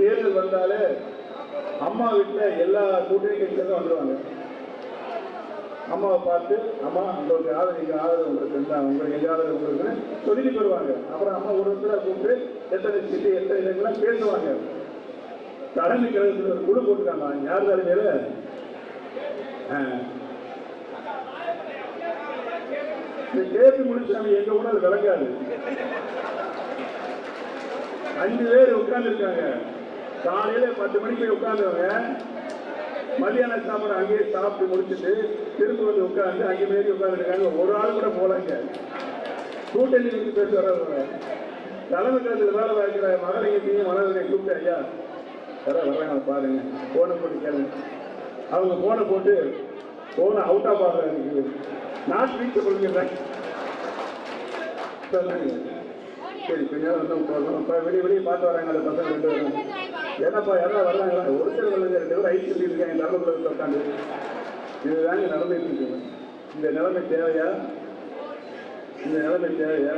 தேர்தல் வந்தாலே அம்மா வீட்டில் எல்லா கூட்டணி கட்சிகளும் வந்துடுவாங்க. அம்மாவை பார்த்து அம்மா உங்களுக்கு ஆதரவு உங்களுக்கு இருந்தால் உங்களுக்கு எங்க ஆதரவு உங்களுக்குன்னு சொல்லிட்டு போடுவாங்க. அப்புறம் அம்மா ஒரு இடத்துல கூப்பிட்டு எத்தனை சீட்டு எத்தனை இடங்கள்லாம் பேசுவாங்க. தலைமை கழகத்தில் ஒரு குழு போட்டுருக்காங்க. யார் தலைமையில கேபி முனுசாமி எங்க கூட அது விளங்காது. 5 பேர் உட்கார்ந்து இருக்காங்க. காலையில 10 மணிக்கு போய் உட்கார்ந்தவங்க மதியான சாப்பாடு அங்கேயே சாப்பிட்டு முடிச்சுட்டு திரும்ப வந்து உட்கார்ந்து அங்கே மேரி உட்கார்ந்துருக்காங்க. ஒரு ஆள் கூட போலாங்க. கூட்டணி பேசி வர்றவங்க தலைமை கழகத்தில் வேலை பார்க்கிற மகளிரையும் மனதை கூப்பிட்டு ஐயா யாராவது வர்றாங்க பாருங்க போனை போட்டு கேளுங்க. அவங்க போனை போட்டு போனை அவுட்டா பாக்குறாங்க. நான் வீட்டு கொடுக்கிறேன் சரி கொஞ்ச நேரம் வந்து போகணும். வெளியே பார்த்து வராங்க அந்த பசங்க 2 பேரும். ஏன்னாப்பா யாராவது வர்றாங்களா? ஒருத்தர் வரல 2 பேரும் ஐஸ் சொல்லியிருக்காங்க. தலைமைக்குள்ள உட்காந்து இதுதாங்க நடந்துட்டு இருக்கு. இந்த நிலைமை தேவையா? இந்த நிலைமை தேவையா?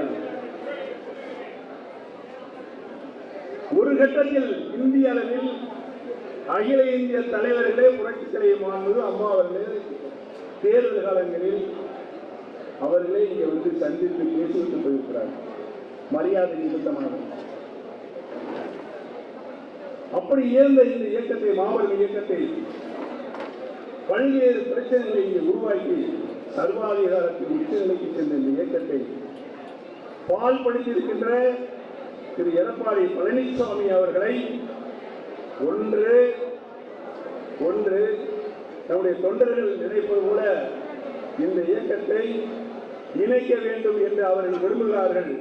ஒரு கட்டத்தில் இந்திய அளவில் அகில இந்திய தலைவர்களே புரட்சி தலைவர் மாண்பு அம்மா அவர்களே தேர்தல் காலங்களில் அவர்களே இங்கே வந்து சந்தித்து பேசிவிட்டு போயிருக்கிறார்கள். மரியாதை நிமித்தமாக அப்படி இருந்த இந்த இயக்கத்தை மாபெரும் இயக்கத்தை பல்வேறு பிரச்சனைகளை இங்கே உருவாக்கி சர்வாதிகாரத்தின் உச்சநிலைக்கு சென்ற இந்த இயக்கத்தை பால்படுத்தியிருக்கின்ற திரு எடப்பாடி பழனிசாமி அவர்களை ஒன்று நம்முடைய தொண்டர்கள் நினைப்பது போல இந்த இயக்கத்தை இணைக்க வேண்டும் என்று அவர்கள் விரும்புகிறார்கள்.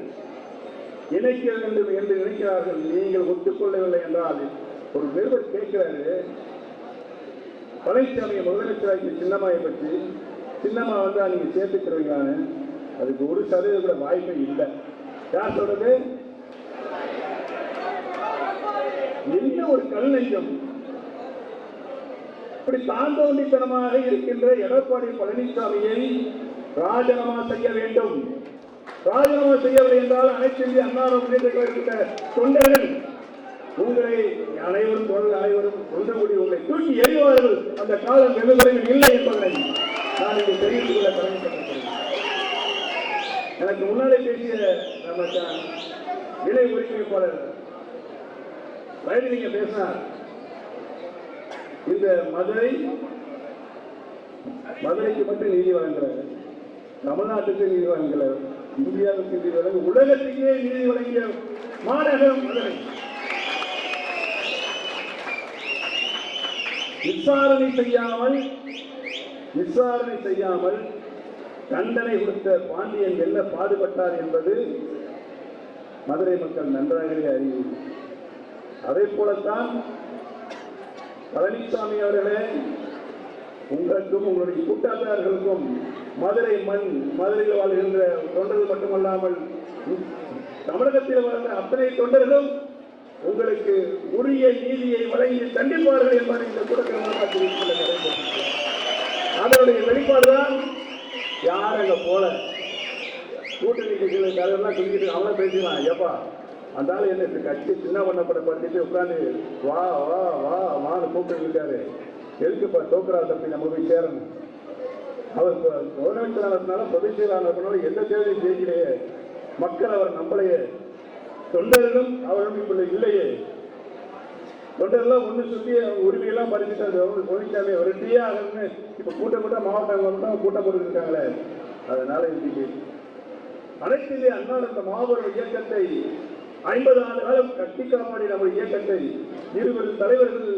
இணைக்க வேண்டும் என்று நினைக்கிறார்கள். நீங்கள் ஒத்துக்கொள்ளவில்லை என்றால் ஒரு நிருபர் கேட்கிறாரு பழனிசாமியை முதலமைச்சராக்கி சின்னம்மாவை பற்றி. சின்னம்மா வந்தா நீங்க சேர்த்துக்கிறீங்களான்னு. அதுக்கு 1% கூட வாய்ப்பே இல்லை. யார் சொல்றது? என்ன ஒரு கல் நெஞ்சம்! இப்படி தாண்டோண்டித்தனமாக இருக்கின்ற எடப்பாடி பழனிசாமியை ராஜினாமா செய்ய வேண்டும். ராஜினாமா செய்யவில்லை என்றால் அனைத்து இந்திய அண்ணா முன்னேற்ற கழகத்திட்ட தொண்டர்கள் உங்களை அனைவரும் ஒன்றுபடி உங்களை தூக்கி எறிவார்கள். அந்த காலம் வெகு விரைவில் இல்லை என்பதை நான் இங்கு தெரிவித்துக் கொள்ள கடமைப்பட்டிருக்கிறேன். எனக்கு முன்னாலே பேசிய நம்ம இணை ஒருங்கிணைப்பாளர் வயதிலிங்க பேசினார். இந்த மதுரைக்கு மட்டும் நீதி வழங்குறாங்க. தமிழ்நாட்டுக்கு நீதி வழங்கல, இந்தியாவுக்கு நீதி வழங்க, உலகத்துக்கே நீதி வழங்கிய மாநகரம் மதுரை. விசாரணை செய்யாமல் தண்டனை கொடுத்த பாண்டியன் என்ன பாடுபட்டார் என்பது மதுரை மக்கள் நன்றாகவே அறிவு. அதே போலத்தான் பழனிசாமி அவர்களே, உங்களுக்கும் உங்களுடைய கூட்டாளர்களுக்கும் மதுரை மதுரையில் வாழ்கின்ற தொண்டர்கள் மட்டுமல்லாமல் தமிழகத்தில் வாழ்ந்த அத்தனை தொண்டர்களும் உங்களுக்கு உரிய நீதியை வழங்கி தண்டிப்பார்கள் என்பதை இந்த கூட்டத்தில் அதனுடைய வெளிப்பாடுதான். யார் அங்க போல கூட்டணி கட்சிகள் தலைவர்லாம் சொல்லிட்டு அவங்கள பேசிக்கலாம். ஐயப்பா அந்த ஆள் என்ன கட்சி சின்ன பண்ணப்பட்டு உட்காந்து வா வா வா வான்னு கூப்பிட்டு இருக்காரு. எதுக்குப்பா தோக்குறா தப்பி நம்ம போய் சேரணும். அவர் முதலமைச்சரானதுனால பொதுச் செயலாளர் எந்த தேர்தலையும் ஜெயிக்கலையே. மக்கள் அவர் நம்மளையே. தொண்டர்களும் அவர்களும் இப்ப இல்லையே. தொண்டர்கள்லாம் ஒன்று சொல்லி உரிமையெல்லாம் பறிச்சுட்டு பழனிசாமி ரெட்டியே ஆகணும்னு இப்ப கூட்டம் மாவட்டம் கூட்டம் போட்டு இருக்காங்களே. அதனால இன்னைக்கு அனைத்து இந்திய அண்ணா இந்த மாபெரும் இயக்கத்தை 50 ஆண்டு காலம் கட்டி காப்பாடி நம்ம இயக்கத்தை 20 தலைவர்கள்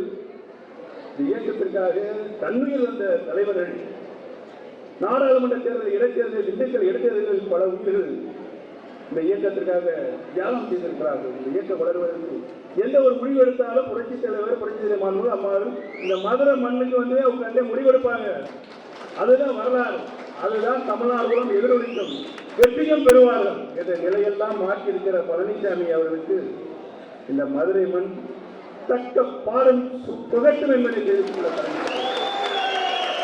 இந்த இயக்கத்திற்காக தண்ணீர் வந்த தலைவர்கள் நாடாளுமன்ற தேர்தல் இடைத்தேர்தல் திண்டுக்கல் இடைத்தேர்தலில் பல உயிர்கள் இந்த இயக்கத்திற்காக தியாகம் செய்திருக்கிறார்கள். இந்த இயக்கம் வளர்வதற்கு எந்த ஒரு முடிவு எடுத்தாலும் புரட்சி தலைவர் மாண்பு அம்மாவும் இந்த மதுரை மண்ணுக்கு வந்து உட்காந்து முடிவெடுப்பாங்க. அதுதான் வரலாறு. அதுதான் தமிழ்நாடுகளும் எதிரொலிக்கும் வெற்றியும் பெறுவார்கள் என்ற நிலையெல்லாம் மாற்றியிருக்கிற பழனிசாமி அவர்களுக்கு இந்த மதுரை மண் தக்க பாடம் புகட்டும் என்பதை தெரிவித்துள்ள